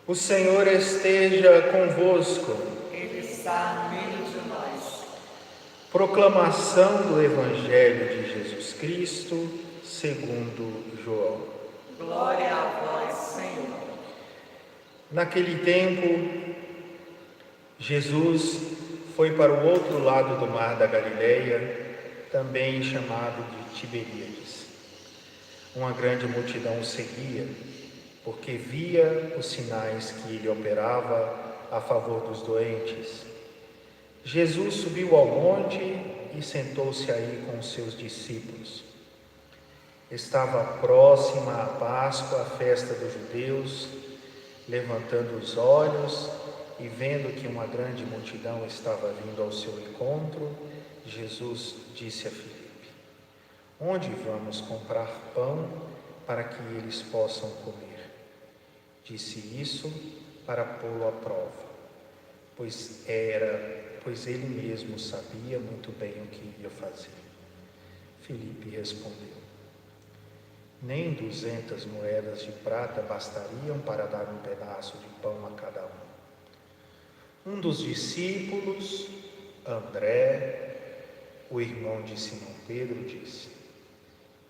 O Senhor esteja convosco. Ele está no meio de nós. Proclamação do Evangelho de Jesus Cristo, segundo João. Glória a vós, Senhor. Naquele tempo, Jesus foi para o outro lado do mar da Galileia, também chamado de Tiberíades. Uma grande multidão o seguia, porque via os sinais que ele operava a favor dos doentes. Jesus subiu ao monte e sentou-se aí com os seus discípulos. Estava próxima a Páscoa, a festa dos judeus. Levantando os olhos e vendo que uma grande multidão estava vindo ao seu encontro, Jesus disse a Filipe: Onde vamos comprar pão para que eles possam comer? Disse isso para pô-lo à prova, pois ele mesmo sabia muito bem o que ia fazer. Filipe respondeu: Nem 200 moedas de prata bastariam para dar um pedaço de pão a cada um. Um dos discípulos, André, o irmão de Simão Pedro, disse: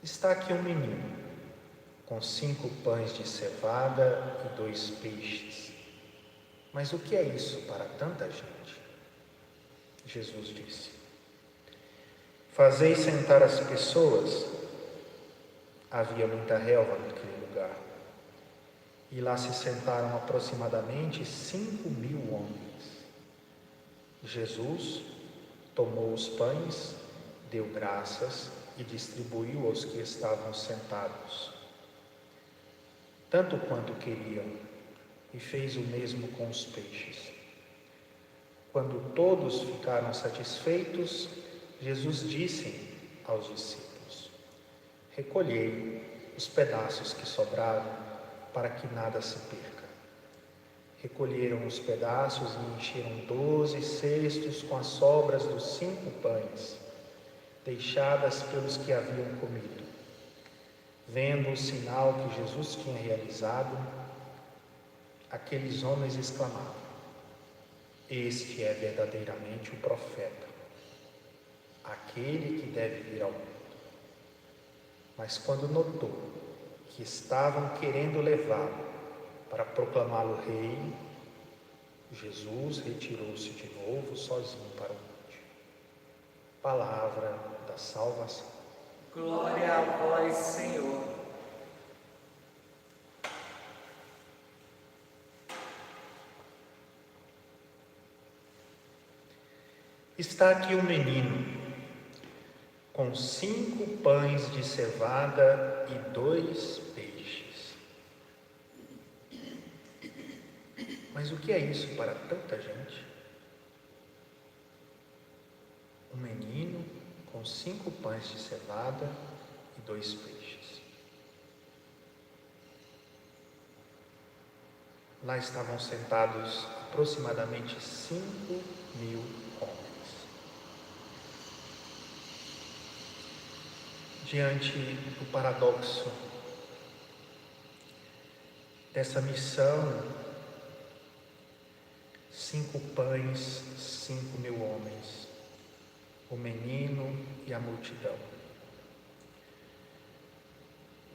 Está aqui um menino, com 5 pães de cevada e 2 peixes. Mas o que é isso para tanta gente? Jesus disse: Fazei sentar as pessoas. Havia muita relva naquele lugar. E lá se sentaram aproximadamente 5.000 homens. Jesus tomou os pães, deu graças e distribuiu aos que estavam sentados, tanto quanto queriam, e fez o mesmo com os peixes. Quando todos ficaram satisfeitos, Jesus disse aos discípulos: Recolhei os pedaços que sobraram, para que nada se perca. Recolheram os pedaços e encheram 12 cestos com as sobras dos 5 pães, deixadas pelos que haviam comido. Vendo o sinal que Jesus tinha realizado, aqueles homens exclamavam: Este é verdadeiramente o profeta, aquele que deve vir ao mundo. Mas quando notou que estavam querendo levá-lo para proclamá-lo rei, Jesus retirou-se de novo sozinho para o monte. Palavra da salvação. Glória a vós, Senhor. Está aqui um menino com 5 pães de cevada e 2 peixes. Mas o que é isso para tanta gente? Um menino com 5 pães de cevada e 2 peixes. Lá estavam sentados aproximadamente 5.000 homens. Diante do paradoxo dessa missão, 5 pães, 5.000 homens, o menino e a multidão,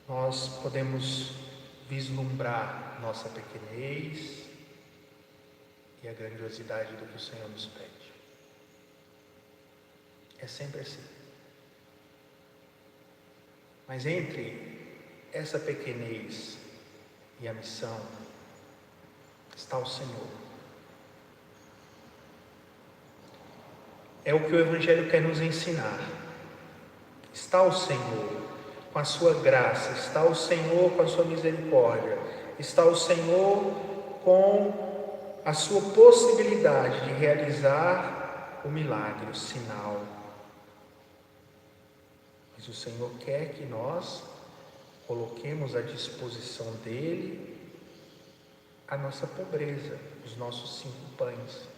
nós podemos vislumbrar nossa pequenez e a grandiosidade do que o Senhor nos pede. É sempre assim. Mas entre essa pequenez e a missão está o Senhor. É o que o Evangelho quer nos ensinar. Está o Senhor com a sua graça, está o Senhor com a sua misericórdia, está o Senhor com a sua possibilidade de realizar o milagre, o sinal. Mas o Senhor quer que nós coloquemos à disposição dEle a nossa pobreza, os nossos 5 pães.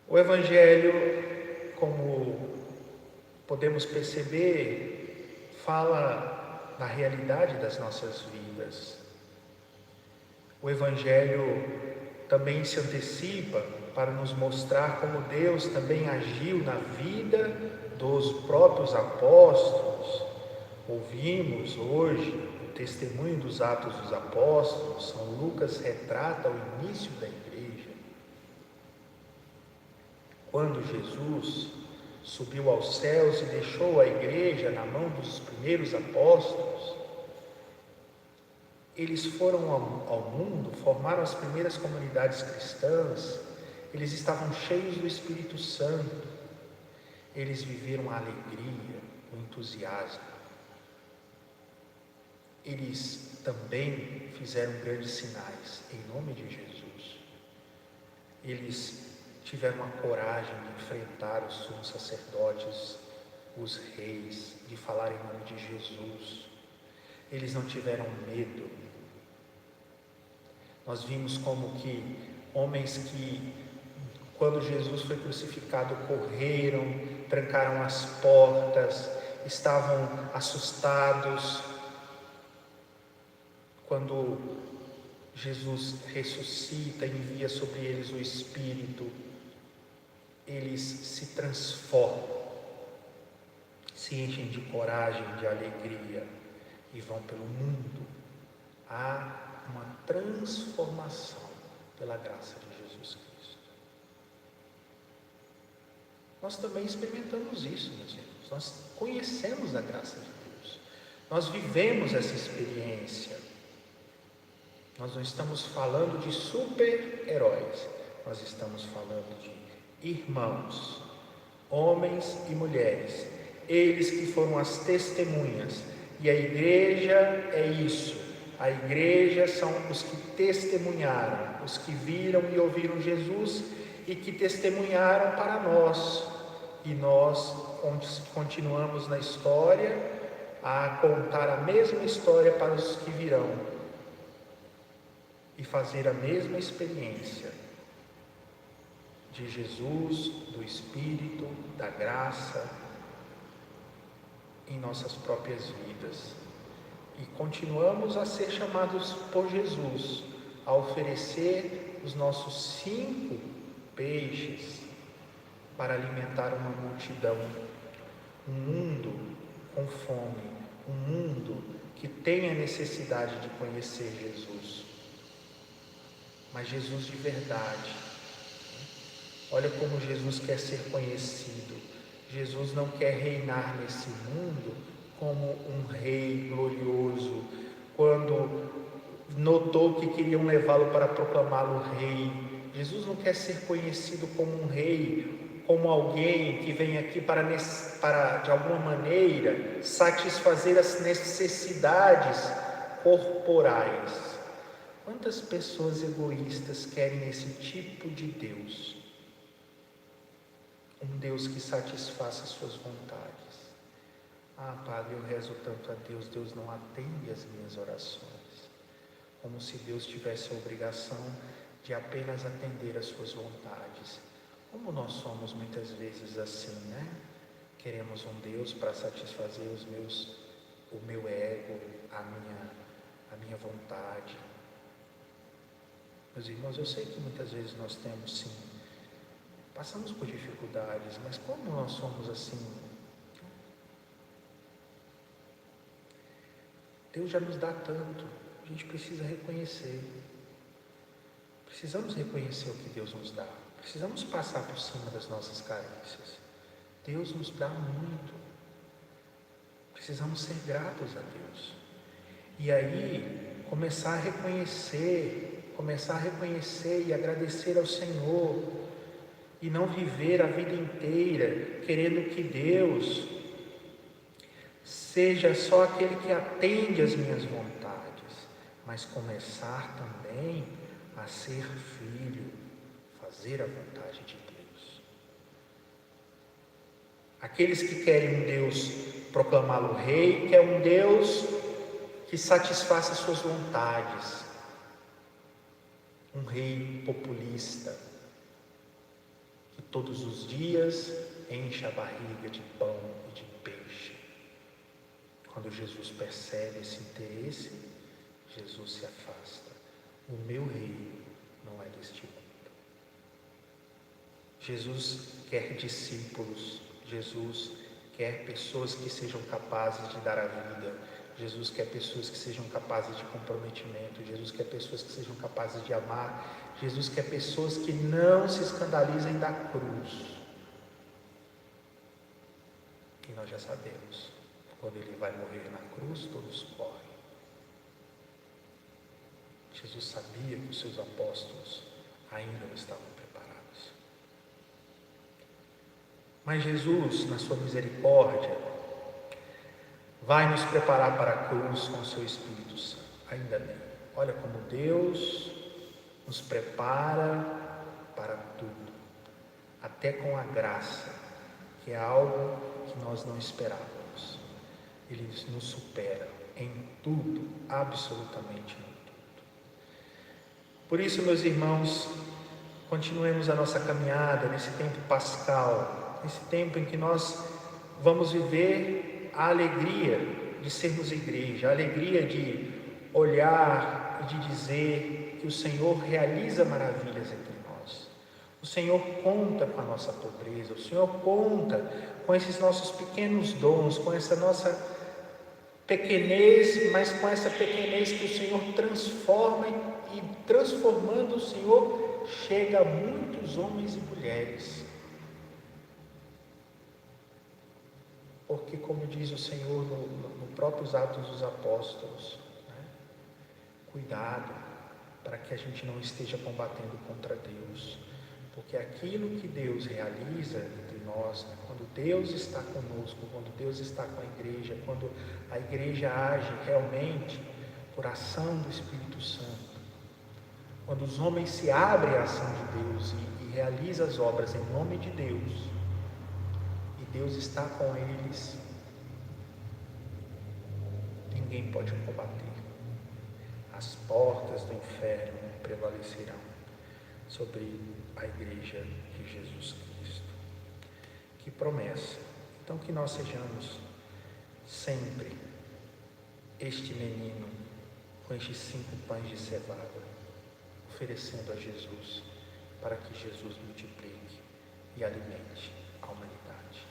O Evangelho, como podemos perceber, fala da realidade das nossas vidas. O Evangelho também se antecipa para nos mostrar como Deus também agiu na vida dos próprios apóstolos. Ouvimos hoje o testemunho dos Atos dos Apóstolos. São Lucas retrata o início da igreja. Quando Jesus subiu aos céus e deixou a igreja na mão dos primeiros apóstolos, eles foram ao mundo, formaram as primeiras comunidades cristãs, eles estavam cheios do Espírito Santo, eles viveram a alegria, o entusiasmo. Eles também fizeram grandes sinais, em nome de Jesus. Eles tiveram a coragem de enfrentar os sumos sacerdotes, os reis, de falar em nome de Jesus. Eles não tiveram medo. Nós vimos como que homens que, quando Jesus foi crucificado, correram, trancaram as portas, estavam assustados. Quando Jesus ressuscita e envia sobre eles o Espírito, eles se transformam, se enchem de coragem, de alegria e vão pelo mundo. Há uma transformação pela graça de Jesus Cristo. Nós também experimentamos isso, meus irmãos. Nós conhecemos a graça de Deus. Nós vivemos essa experiência. Nós não estamos falando de super-heróis. Nós estamos falando de irmãos, homens e mulheres. Eles que foram as testemunhas. E a igreja é isso. A igreja são os que testemunharam, os que viram e ouviram Jesus e que testemunharam para nós. E nós continuamos na história a contar a mesma história para os que virão e fazer a mesma experiência de Jesus, do Espírito, da graça em nossas próprias vidas. E continuamos a ser chamados por Jesus a oferecer os nossos 5 peixes para alimentar uma multidão, um mundo com fome, um mundo que tem a necessidade de conhecer Jesus, mas Jesus de verdade. Olha como Jesus quer ser conhecido. Jesus não quer reinar nesse mundo como um rei glorioso, quando notou que queriam levá-lo para proclamá-lo rei. Jesus não quer ser conhecido como um rei, como alguém que vem aqui para de alguma maneira satisfazer as necessidades corporais. Quantas pessoas egoístas querem esse tipo de Deus? Um Deus que satisfaça suas vontades. Ah, Padre, eu rezo tanto a Deus, Deus não atende as minhas orações. Como se Deus tivesse a obrigação de apenas atender as suas vontades. Como nós somos muitas vezes assim, né? Queremos um Deus para satisfazer o meu ego, a minha vontade. Meus irmãos, eu sei que muitas vezes nós temos sim, passamos por dificuldades, mas como nós somos assim? Deus já nos dá tanto, a gente precisa reconhecer. Precisamos reconhecer o que Deus nos dá. Precisamos passar por cima das nossas carências. Deus nos dá muito. Precisamos ser gratos a Deus. E aí, começar a reconhecer e agradecer ao Senhor. E não viver a vida inteira querendo que Deus seja só aquele que atende às minhas vontades, mas começar também a ser filho, fazer a vontade de Deus. Aqueles que querem um Deus proclamá-lo rei, quer um Deus que satisfaça suas vontades, um rei populista, que todos os dias enche a barriga de pão e de peixe. Quando Jesus percebe esse interesse, Jesus se afasta. o meu rei não é deste mundo. Jesus quer discípulos, Jesus quer pessoas que sejam capazes de dar a vida, Jesus quer pessoas que sejam capazes de comprometimento, Jesus quer pessoas que sejam capazes de amar, Jesus quer pessoas que não se escandalizem da cruz. E nós já sabemos, quando ele vai morrer na cruz, todos correm. Jesus sabia que os seus apóstolos ainda não estavam preparados. Mas Jesus, na sua misericórdia, vai nos preparar para a cruz com o seu Espírito Santo. Ainda bem. Olha como Deus nos prepara para tudo, até com a graça, que é algo que nós não esperávamos. Ele nos supera em tudo, absolutamente em tudo. Por isso, meus irmãos, continuemos a nossa caminhada nesse tempo pascal, nesse tempo em que nós vamos viver a alegria de sermos igreja, a alegria de olhar e de dizer que o Senhor realiza maravilhas entre nós. O Senhor conta com a nossa pobreza, o Senhor conta com esses nossos pequenos dons, com essa nossa pequenez, mas com essa pequenez que o Senhor transforma, e transformando o Senhor chega a muitos homens e mulheres. Porque, como diz o Senhor no próprios Atos dos Apóstolos, né? Cuidado para que a gente não esteja combatendo contra Deus, porque aquilo que Deus realiza entre nós, quando Deus está conosco, quando Deus está com a igreja, quando a igreja age realmente por ação do Espírito Santo, quando os homens se abrem à ação de Deus e realizam as obras em nome de Deus, e Deus está com eles, ninguém pode combater. As portas do inferno não prevalecerão sobre a igreja de Jesus Cristo. Que promessa! Então, que nós sejamos sempre este menino com estes 5 pães de cevada, oferecendo a Jesus, para que Jesus multiplique e alimente a humanidade.